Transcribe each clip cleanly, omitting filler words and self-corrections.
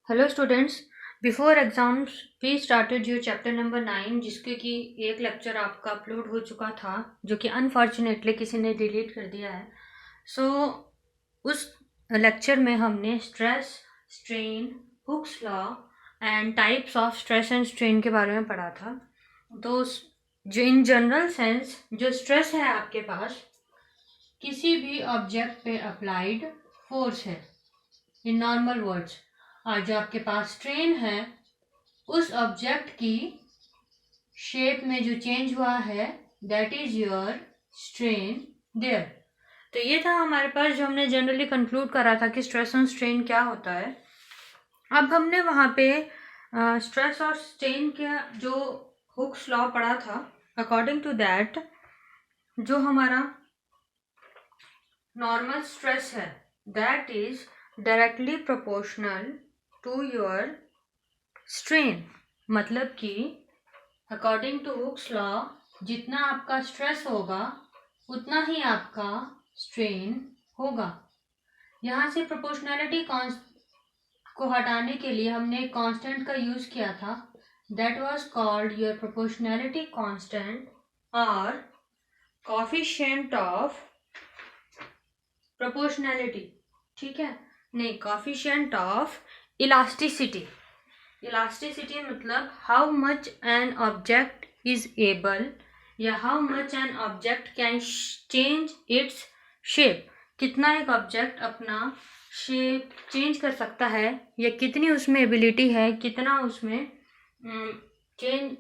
Hello students, before exams we started your chapter number 9 जिसके कि एक लेक्चर आपका अपलोड हो चुका था जो कि अनफॉर्चुनेटली किसी ने डिलीट कर दिया है। उस लेक्चर में हमने stress, strain, Hooke's law and types of stress and strain के बारे में पढ़ा था। तो जो इन जनरल सेंस जो स्ट्रेस है आपके पास किसी भी ऑब्जेक्ट पे अप्लाइड फोर्स है इन नॉर्मल वर्ड्स, और जो आपके पास स्ट्रेन है उस ऑब्जेक्ट की शेप में जो चेंज हुआ है that is your strain there. तो ये था हमारे पास जो हमने जनरली कंक्लूड करा था कि स्ट्रेस और स्ट्रेन क्या होता है। अब हमने वहाँ पे स्ट्रेस और स्ट्रेन के जो हुक्स लॉ पढ़ा था, अकॉर्डिंग टू दैट जो हमारा नॉर्मल स्ट्रेस है that is directly proportional to your strain. मतलब कि अकॉर्डिंग टू हुक्स लॉ जितना आपका स्ट्रेस होगा उतना ही आपका स्ट्रेन होगा। यहाँ से प्रोपोर्शनैलिटी को हटाने के लिए हमने एक कांस्टेंट का यूज किया था that was called your proportionality constant और कोएफिशिएंट ऑफ प्रोपोर्शनैलिटी। ठीक है, नहीं, कोएफिशिएंट ऑफ इलास्टिसिटी। इलास्टिसिटी मतलब how much an object is able या how much an object can change its shape. कितना एक ऑब्जेक्ट अपना शेप चेंज कर सकता है या कितनी उसमें एबिलिटी है, कितना उसमें चेंज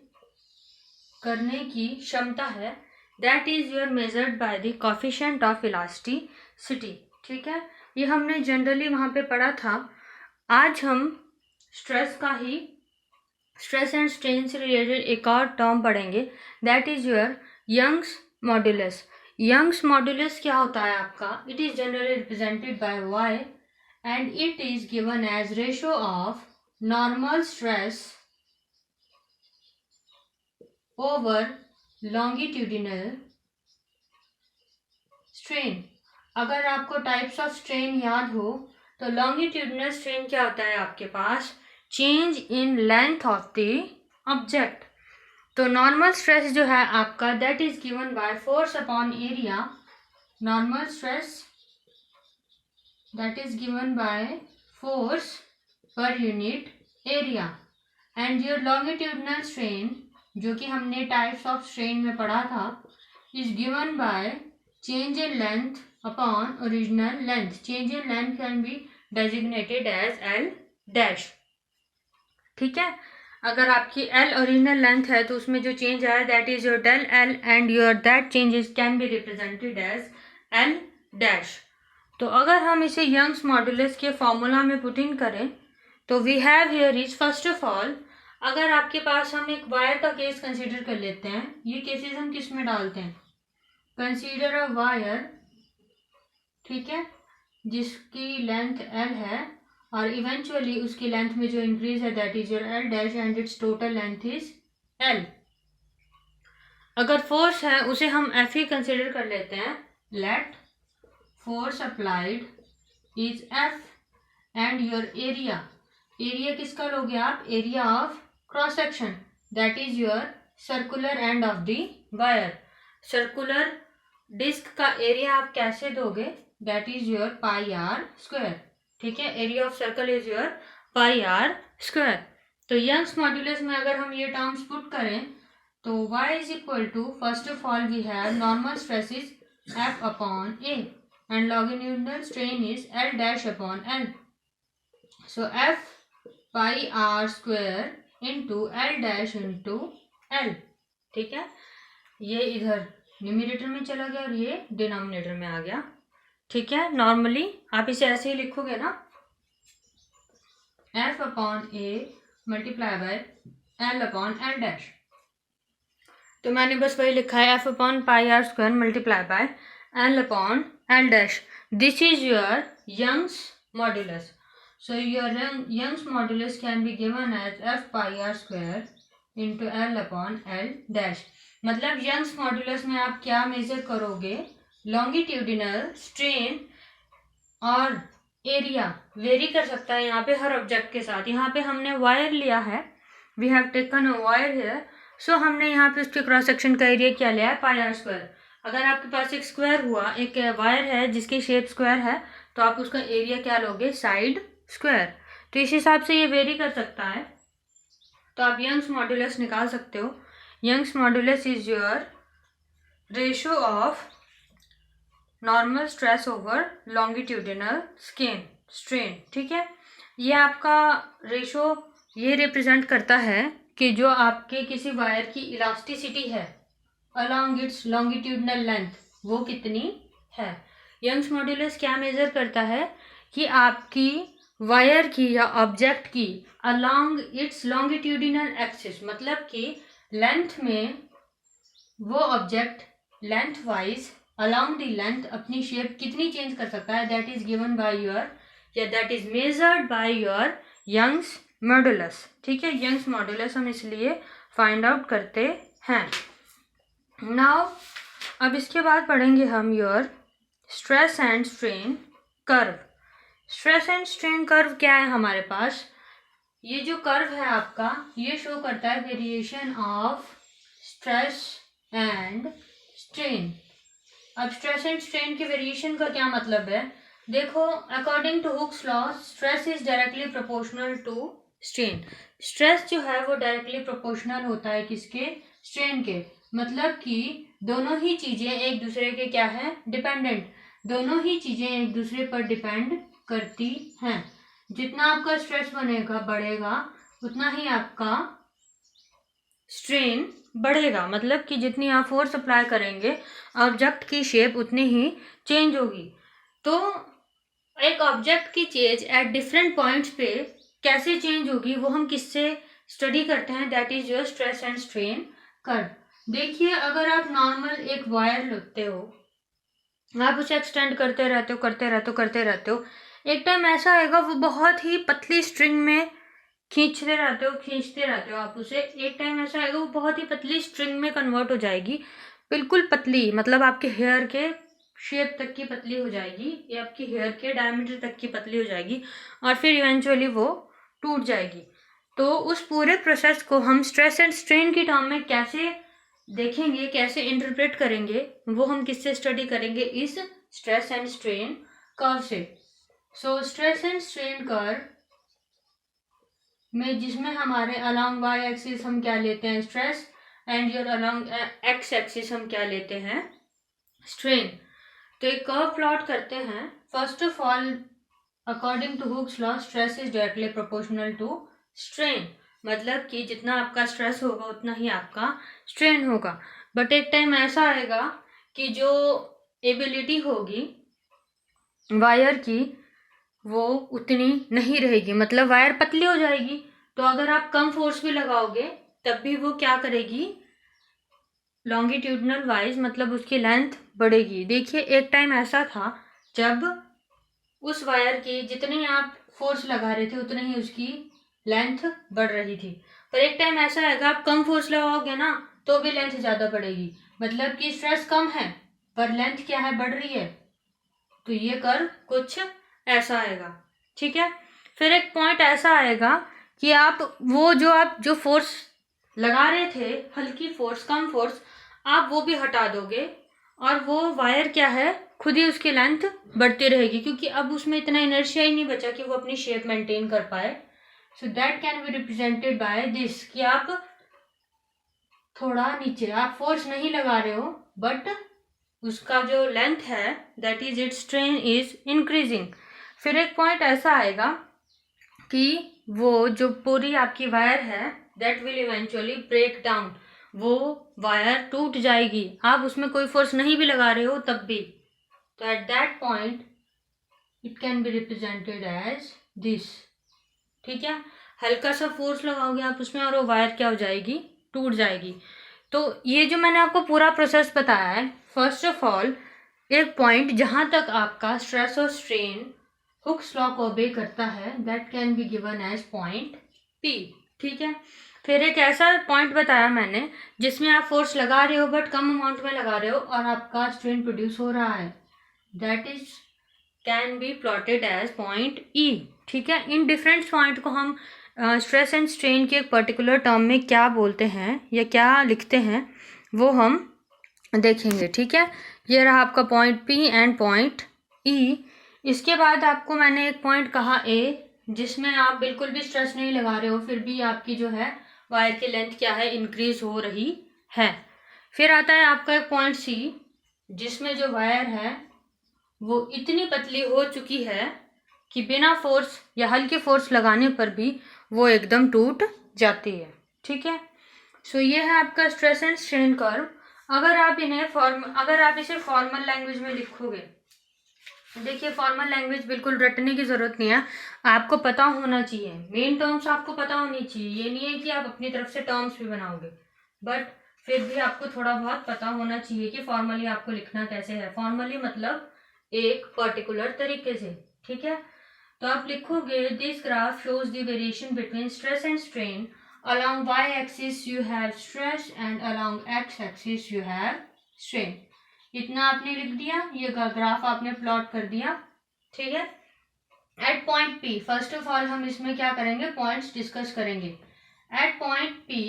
करने की क्षमता है, that is your measured by the coefficient of elasticity. ठीक है, ये हमने जनरली वहाँ पे पढ़ा था। आज हम स्ट्रेस एंड स्ट्रेन से रिलेटेड एक और टर्म पढ़ेंगे that is your Young's modulus. Young's modulus क्या होता है आपका? It is generally represented by y and it is given as ratio of normal stress over longitudinal strain. अगर आपको टाइप्स ऑफ स्ट्रेन याद हो तो लॉन्गिट्यूडिनल स्ट्रेन क्या होता है आपके पास? Change in length of the object. तो नॉर्मल स्ट्रेस जो है आपका that is given by force upon area. Normal stress that is given by force per unit area and your longitudinal strain जो कि हमने टाइप्स ऑफ स्ट्रेन में पढ़ा था is given by change in length upon original length. Change in length can be designated as L dash. ठीक है, अगर आपकी L ओरिजिनल लेंथ है तो उसमें जो चेंज आया that is your del L and your that changes can be represented as L dash. तो अगर हम इसे यंग्स मॉड्यूलस के फॉर्मूला में पुट इन करें तो we have here is first of all, अगर आपके पास हम एक वायर का केस कंसीडर कर लेते हैं, ये केसेस हम किस में डालते हैं? कंसीडर अ वायर, ठीक है, जिसकी लेंथ L है और इवेंचुअली उसकी लेंथ में जो इंक्रीज है that is your L dash and it's total length is L। अगर फोर्स है उसे हम F ही कंसिडर कर लेते हैं। Let force applied is F and your area, area किसका लोगे आप? Area of cross section that is your circular end of the wire. Circular disc का एरिया आप कैसे दोगे? That is your pi r square. ठीक है, area of circle is your pi r square. तो यंग्स मॉड्यूलस में अगर हम ये टर्म्स पुट करें तो y is equal to, first of all we have normal stress is F upon A and longitudinal strain is L dash upon L। So F pi r square into L dash into L। ठीक है, ये इधर numerator में चला गया और ये denominator में आ गया। ठीक है, नॉर्मली आप इसे ऐसे ही लिखोगे ना, F upon A multiply by L upon L dash. तो मैंने बस वही लिखा है F upon pi r square multiply by L upon L dash. This is your Young's modulus. So your Young's modulus can be given as F pi r square into L upon L dash. मतलब Young's modulus में आप क्या measure करोगे? Longitudinal strain और area vary कर सकता है यहाँ पे हर ऑब्जेक्ट के साथ। यहाँ पे हमने वायर लिया है, we have taken a wire here, so हमने यहाँ पे उसके क्रॉस सेक्शन का एरिया क्या लिया है, पाई आर स्क्वायर। अगर आपके पास एक स्क्वायर हुआ, एक वायर है जिसकी शेप स्क्वायर है, तो आप उसका एरिया क्या लोगे, साइड स्क्वायर। तो इस हिसाब से ये वेरी कर सकता है। तो आप यंग्स मॉड्यूलस निकाल सकते हो। Young's modulus is your ratio of normal stress over longitudinal strain. ठीक है, ये आपका रेशो ये रिप्रेजेंट करता है कि जो आपके किसी वायर की इलास्टिसिटी है अलोंग इट्स लॉन्गिट्यूडिनल लेंथ वो कितनी है। यंग्स मॉड्यूलस क्या मेजर करता है कि आपकी वायर की या ऑब्जेक्ट की अलोंग इट्स लॉन्गिट्यूडिनल एक्सिस, मतलब कि लेंथ में वो object length wise along the length अपनी शेप कितनी चेंज कर सकता है, that is given by your या that is measured by your Young's modulus. ठीक है, यंग्स मॉड्यूलस हम इसलिए फाइंड आउट करते हैं। नाउ अब इसके बाद पढ़ेंगे हम your stress and strain curve. Stress and strain curve क्या है हमारे पास, ये जो कर्व है आपका ये शो करता है variation of stress and strain. अब स्ट्रेस एंड स्ट्रेन के वेरिएशन का क्या मतलब है, देखो according to Hooke's law stress is directly proportional to strain. Stress जो है वो डायरेक्टली प्रोपोर्शनल होता है किसके, स्ट्रेन के। मतलब कि दोनों ही चीजें एक दूसरे के क्या है, डिपेंडेंट। दोनों ही चीजें एक दूसरे पर डिपेंड करती हैं। जितना आपका स्ट्रेस बनेगा बढ़ेगा उतना ही आपका स्ट्रेन बढ़ेगा, मतलब कि जितनी आप फोर्स अप्लाई करेंगे ऑब्जेक्ट की शेप उतनी ही चेंज होगी। तो एक ऑब्जेक्ट की चेंज एट डिफरेंट पॉइंट्स पे कैसे चेंज होगी वो हम किससे स्टडी करते हैं, that is your stress and strain curve. देखिए अगर आप नॉर्मल एक वायर लेते हो, आप उसे एक्सटेंड करते रहते हो, एक टाइम ऐसा आएगा वो बहुत ही पतली स्ट्रिंग में खींचते रहते हो आप उसे, एक टाइम ऐसा आएगा वो बहुत ही पतली स्ट्रिंग में कन्वर्ट हो जाएगी, बिल्कुल पतली, मतलब आपके हेयर के शेप तक की पतली हो जाएगी या आपकी हेयर के डायमीटर तक की पतली हो जाएगी और फिर इवेंचुअली वो टूट जाएगी। तो उस पूरे प्रोसेस को हम स्ट्रेस एंड स्ट्रेन की टर्म में कैसे देखेंगे, कैसे इंटरप्रेट करेंगे, वो हम किससे स्टडी करेंगे, इस स्ट्रेस एंड स्ट्रेन कर्व से। So stress and strain curve में जिसमें हमारे अलोंग वाई एक्सिस हम क्या लेते हैं, stress, and your along x axis हम क्या लेते हैं, स्ट्रेन। तो एक कर्व प्लॉट करते हैं। First of all according to Hooke's law stress is directly proportional to strain, मतलब कि जितना आपका स्ट्रेस होगा उतना ही आपका स्ट्रेन होगा। बट एक टाइम ऐसा आएगा कि जो एबिलिटी होगी वायर की वो उतनी नहीं रहेगी, मतलब वायर पतली हो जाएगी। तो अगर आप कम फोर्स भी लगाओगे तब भी वो क्या करेगी, लॉन्गिट्यूडनल वाइज मतलब उसकी लेंथ बढ़ेगी। देखिए एक टाइम ऐसा था जब उस वायर की जितनी आप फोर्स लगा रहे थे उतनी ही उसकी लेंथ बढ़ रही थी। पर एक टाइम ऐसा आएगा आप कम फोर्स लगाओगे ना तो भी लेंथ ज़्यादा बढ़ेगी, मतलब कि स्ट्रेस कम है पर लेंथ क्या है, बढ़ रही है। तो ये कर्व कुछ ऐसा आएगा। ठीक है, फिर एक पॉइंट ऐसा आएगा कि आप जो फोर्स लगा रहे थे, हल्की फोर्स, कम फोर्स, आप वो भी हटा दोगे और वो वायर क्या है, खुद ही उसकी लेंथ बढ़ती रहेगी, क्योंकि अब उसमें इतना इनर्शिया ही नहीं बचा कि वो अपनी शेप मेंटेन कर पाए। So that can be represented by this, कि आप थोड़ा नीचे, आप फोर्स नहीं लगा रहे हो बट उसका जो लेंथ है that is it's strain is increasing. फिर एक पॉइंट ऐसा आएगा कि वो जो पूरी आपकी वायर है that will eventually break down, वो वायर टूट जाएगी, आप उसमें कोई फोर्स नहीं भी लगा रहे हो तब भी। तो at that point it can be represented as this. ठीक है, हल्का सा फोर्स लगाओगे आप उसमें और वो वायर क्या हो जाएगी, टूट जाएगी। तो ये जो मैंने आपको पूरा प्रोसेस बताया है, फर्स्ट ऑफ ऑल एक पॉइंट जहाँ तक आपका स्ट्रेस और स्ट्रेन हुक्स लॉ को ओबे करता है that can be given as point P. ठीक है, फिर एक ऐसा पॉइंट बताया मैंने जिसमें आप फोर्स लगा रहे हो बट कम अमाउंट में लगा रहे हो और आपका स्ट्रेन प्रोड्यूस हो रहा है, that is can be plotted as point E. ठीक है, इन डिफरेंट पॉइंट को हम स्ट्रेस एंड स्ट्रेन के एक पर्टिकुलर टर्म में क्या बोलते हैं या क्या लिखते हैं वो हम देखेंगे। ठीक है, ये रहा आपका पॉइंट पी एंड पॉइंट ई। इसके बाद आपको मैंने एक पॉइंट कहा ए, जिसमें आप बिल्कुल भी स्ट्रेस नहीं लगा रहे हो, फिर भी आपकी जो है वायर की लेंथ क्या है, इंक्रीज हो रही है। फिर आता है आपका एक पॉइंट सी, जिसमें जो वायर है वो इतनी पतली हो चुकी है कि बिना फोर्स या हल्के फोर्स लगाने पर भी वो एकदम टूट जाती है। ठीक है, सो ये है आपका स्ट्रेस एंड स्ट्रेन कर्व। अगर आप इसे फॉर्मल लैंग्वेज में लिखोगे, देखिए फॉर्मल लैंग्वेज बिल्कुल रटने की जरूरत नहीं है, आपको पता होना चाहिए, मेन टर्म्स आपको पता होनी चाहिए। ये नहीं है कि आप अपनी तरफ से टर्म्स भी बनाओगे, बट फिर भी आपको थोड़ा बहुत पता होना चाहिए कि फॉर्मली आपको लिखना कैसे है। फॉर्मली मतलब एक पर्टिकुलर तरीके से। ठीक है, तो आप लिखोगे this graph shows the variation between stress and strain along y axis you have stress and along x axis you have strain। इतना आपने लिख दिया, ये ग्राफ आपने प्लॉट कर दिया। ठीक है, at point P, first of all हम इसमें क्या करेंगे, पॉइंट्स डिस्कस करेंगे। एट पॉइंट पी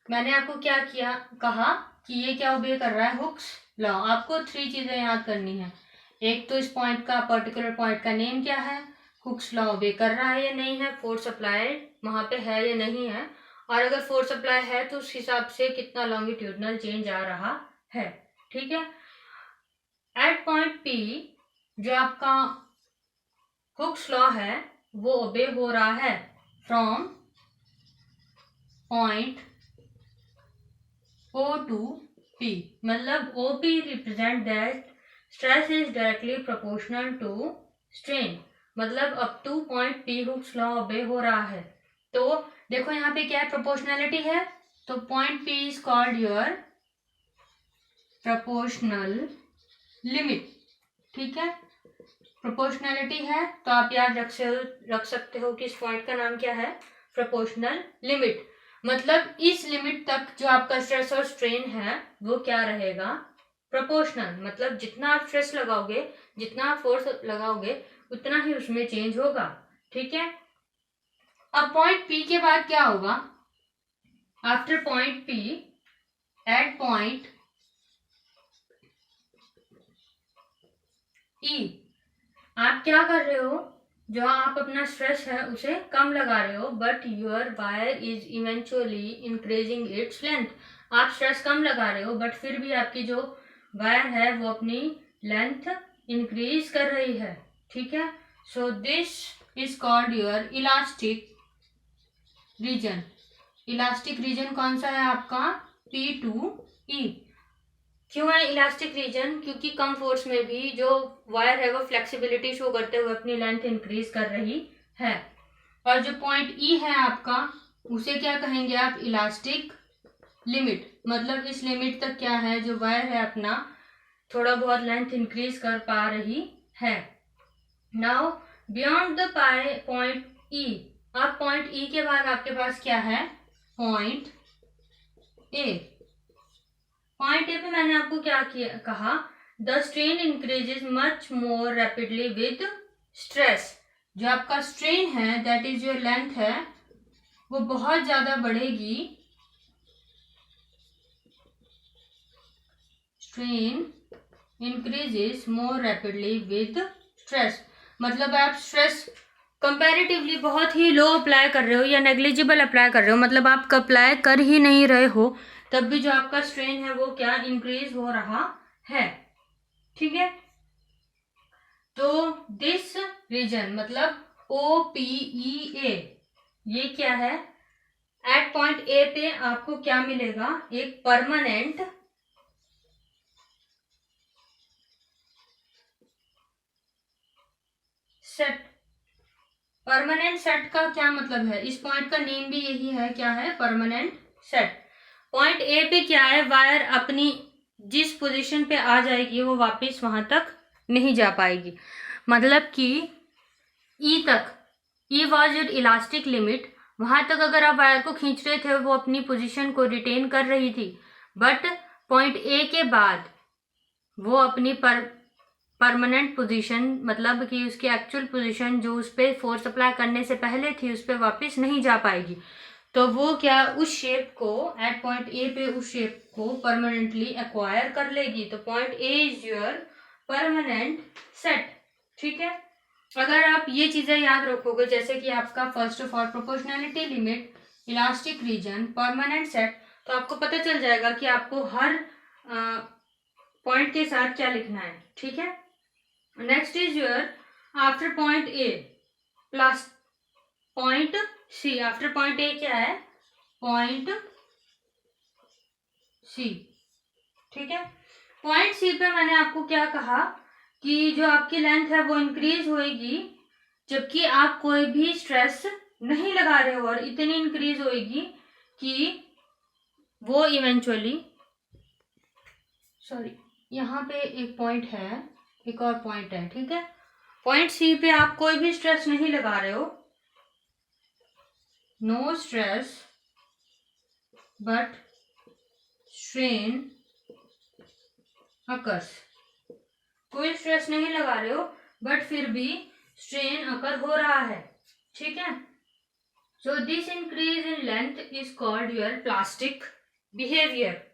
मैंने आपको क्या किया, कहा कि ये क्या ओबे कर रहा है, हुक्स लॉ। आपको 3 चीजें याद करनी है। एक तो इस पॉइंट का, पर्टिकुलर पॉइंट का नेम क्या है, हुक्स लॉ ओबे कर रहा है या नहीं है, फोर्स अप्लाई वहां पे है या नहीं है, और अगर फोर्स अप्लाई है तो उस हिसाब से कितना लॉन्गिट्यूडनल चेंज आ रहा है। ठीक है, एट पॉइंट पी जो आपका हुक्स लॉ है वो ओबे हो रहा है from point O to P, मतलब OP represent that stress is directly proportional to strain, मतलब up to point P Hooke's law obey हो रहा है। तो देखो यहाँ पे क्या है, प्रोपोर्शनैलिटी है, तो point P is called your proportional limit. ठीक है, प्रोपोर्शनैलिटी है तो आप याद रख सकते हो कि इस पॉइंट का नाम क्या है, प्रोपोर्शनल लिमिट। मतलब इस लिमिट तक जो आपका स्ट्रेस और स्ट्रेन है वो क्या रहेगा, प्रोपोर्शनल। मतलब जितना आप स्ट्रेस लगाओगे, जितना आप फोर्स लगाओगे, उतना ही उसमें चेंज होगा। ठीक है, अब पॉइंट पी के बाद क्या होगा, after point P at point E आप क्या कर रहे हो, जो आप अपना स्ट्रेस है उसे कम लगा रहे हो, but your wire is eventually increasing its length. आप स्ट्रेस कम लगा रहे हो बट फिर भी आपकी जो वायर है वो अपनी लेंथ इंक्रीज कर रही है। ठीक है, so this is called your elastic region. Elastic region कौन सा है आपका, P to E। क्यों है इलास्टिक रीजन, क्योंकि कम फोर्स में भी जो वायर है वो फ्लेक्सिबिलिटी शो करते हुए अपनी लेंथ इंक्रीज कर रही है। और जो पॉइंट ई है आपका, उसे क्या कहेंगे आप, इलास्टिक लिमिट। मतलब इस लिमिट तक क्या है, जो वायर है अपना थोड़ा बहुत लेंथ इंक्रीज कर पा रही है। नाउ बियॉन्ड द पॉइंट ई, अब पॉइंट ई के बाद आपके पास क्या है, पॉइंट ए। पॉइंट ए पे मैंने आपको क्या कहा, the strain increases much more rapidly with stress. जो आपका स्ट्रेन है, दैट इज योर लेंथ है, वो बहुत ज्यादा बढ़ेगी, strain increases more rapidly with stress. मतलब आप स्ट्रेस कंपैरेटिवली बहुत ही लो अप्लाई कर रहे हो या नेग्लिजिबल अप्लाई कर रहे हो, मतलब आप अप्लाई कर ही नहीं रहे हो, तब भी जो आपका स्ट्रेन है वो क्या, इंक्रीज हो रहा है। ठीक है, तो दिस रीजन मतलब OPEA, ये क्या है, एट पॉइंट ए पे आपको क्या मिलेगा, एक परमानेंट सेट। परमानेंट सेट का क्या मतलब है, इस पॉइंट का नेम भी यही है, क्या है, परमानेंट सेट। पॉइंट ए पे क्या है, वायर अपनी जिस पोजीशन पे आ जाएगी वो वापस वहां तक नहीं जा पाएगी। मतलब कि ई तक, ई वॉज योर इलास्टिक लिमिट, वहां तक अगर आप वायर को खींच रहे थे वो अपनी पोजीशन को रिटेन कर रही थी, बट पॉइंट ए के बाद वो अपनी परमानेंट पोजीशन, मतलब कि उसकी एक्चुअल पोजीशन जो उस पर फोर्स अप्लाई करने से पहले थी उस पर वापस नहीं जा पाएगी। तो वो क्या उस शेप को एट पॉइंट ए पे उस शेप को परमानेंटली एक्वायर कर लेगी। तो point A is your permanent set. ठीक है, अगर आप ये चीजें याद रखोगे, जैसे कि आपका first of all proportionality limit, elastic region, permanent set, तो आपको पता चल जाएगा कि आपको हर पॉइंट के साथ क्या लिखना है। ठीक है, next is your after point A plus point C. After point A क्या है? Point C. ठीक है, पॉइंट सी पे मैंने आपको क्या कहा कि जो आपकी लेंथ है वो इंक्रीज होएगी जबकि आप कोई भी स्ट्रेस नहीं लगा रहे हो, और इतनी इंक्रीज होएगी कि वो इवेंचुअली, सॉरी यहाँ पे एक पॉइंट है, एक और पॉइंट है। ठीक है, पॉइंट सी पे आप कोई भी स्ट्रेस नहीं लगा रहे हो, no stress but strain occurs. कोई स्ट्रेस नहीं लगा रहे हो बट फिर भी स्ट्रेन अकर हो रहा है। ठीक है, so this increase in length is called your plastic behaviour.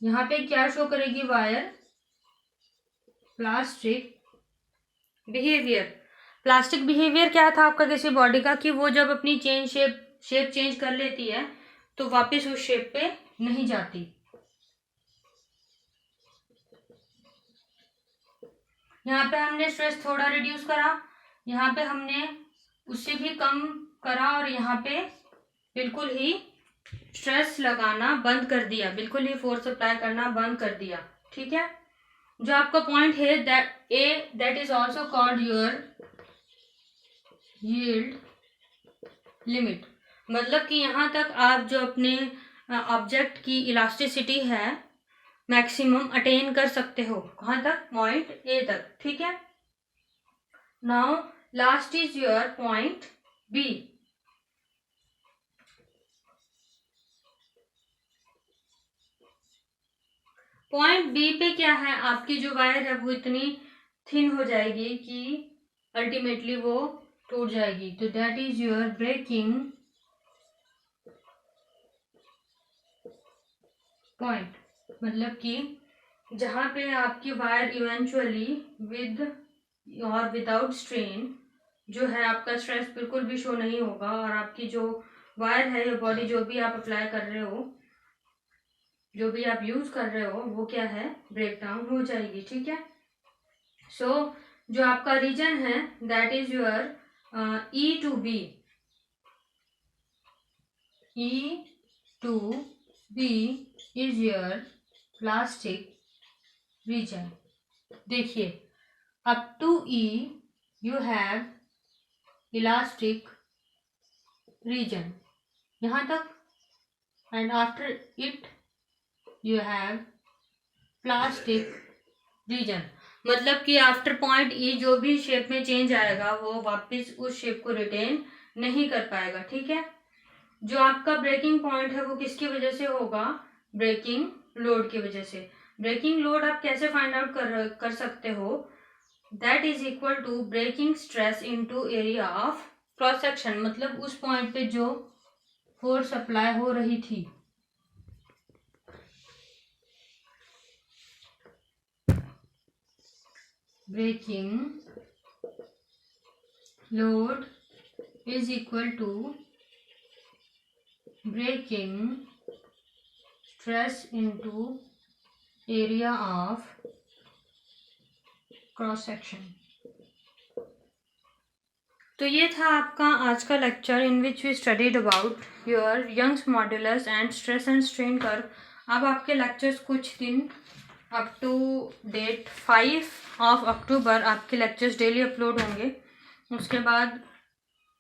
यहाँ पे क्या शो करेगी wire? Plastic behaviour. Plastic behaviour क्या था आपका किसी बॉडी का? कि वो जब अपनी शेप चेंज कर लेती है तो वापस उस शेप पे नहीं जाती। यहाँ पे हमने स्ट्रेस थोड़ा रिड्यूस करा, यहाँ पे हमने उससे भी कम करा, और यहाँ पे बिल्कुल ही स्ट्रेस लगाना बंद कर दिया, बिल्कुल ही फोर्स अप्लाई करना बंद कर दिया। ठीक है, जो आपका पॉइंट है that is also called your yield limit. मतलब कि यहाँ तक आप जो अपने ऑब्जेक्ट की इलास्टिसिटी है मैक्सिमम अटेन कर सकते हो। कहाँ तक? पॉइंट ए तक। ठीक है, now last is your point B. Point B पे क्या है? आपकी जो वायर है वो इतनी थिन हो जाएगी कि अल्टीमेटली वो टूट जाएगी। तो that is your breaking point. मतलब कि जहाँ पे आपकी वायर इवेंचुअली विद और विदाउट स्ट्रेन जो है, आपका स्ट्रेस बिल्कुल भी शो नहीं होगा, और आपकी जो वायर है या बॉडी जो भी आप अप्लाई कर रहे हो, जो भी आप यूज कर रहे हो, वो क्या है? ब्रेक डाउन हो जाएगी। ठीक है, सो जो आपका रीजन है that is your E to B. E to B is your plastic region. देखिए, up to E you have elastic region, यहाँ तक, and after it you have plastic region. मतलब कि आफ्टर पॉइंट ई जो भी शेप में change आएगा वो वापस उस शेप को रिटेन नहीं कर पाएगा। ठीक है, जो आपका ब्रेकिंग पॉइंट है वो किसकी वजह से होगा? ब्रेकिंग लोड की वजह से। ब्रेकिंग लोड आप कैसे फाइंड आउट कर सकते हो? That is equal to breaking stress into area of cross section. मतलब उस पॉइंट पे जो फोर्स अप्लाई हो रही थी, breaking load is equal to breaking stress into area of cross section. तो ये था आपका आज का lecture in which we studied about your Young's modulus and stress and strain curve. अब आपके लेक्चर्स कुछ दिन up to date 5 of October आपके लेक्चर्स डेली अपलोड होंगे। उसके बाद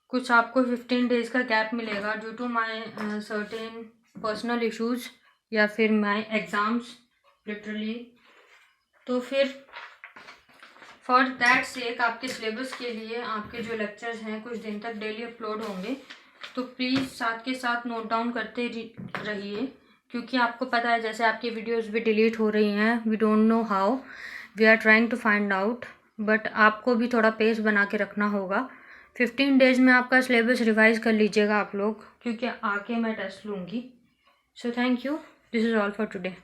कुछ आपको 15 डेज का गैप मिलेगा due to my certain personal issues या फिर माई एग्ज़ाम्स लिटरली। तो फिर फॉर दैट सेक आपके सिलेबस के लिए आपके जो लेक्चर्स हैं कुछ दिन तक डेली अपलोड होंगे। तो प्लीज़ साथ के साथ नोट डाउन करते रहिए, क्योंकि आपको पता है जैसे आपकी वीडियोस भी डिलीट हो रही हैं, we don't know how, we are trying to find out, but आपको भी थोड़ा पेस बना के रखना होगा। 15 डेज में आपका सिलेबस रिवाइज कर लीजिएगा आप लोग, क्योंकि आके मैं टेस्ट लूँगी। So thank you, this is all for today.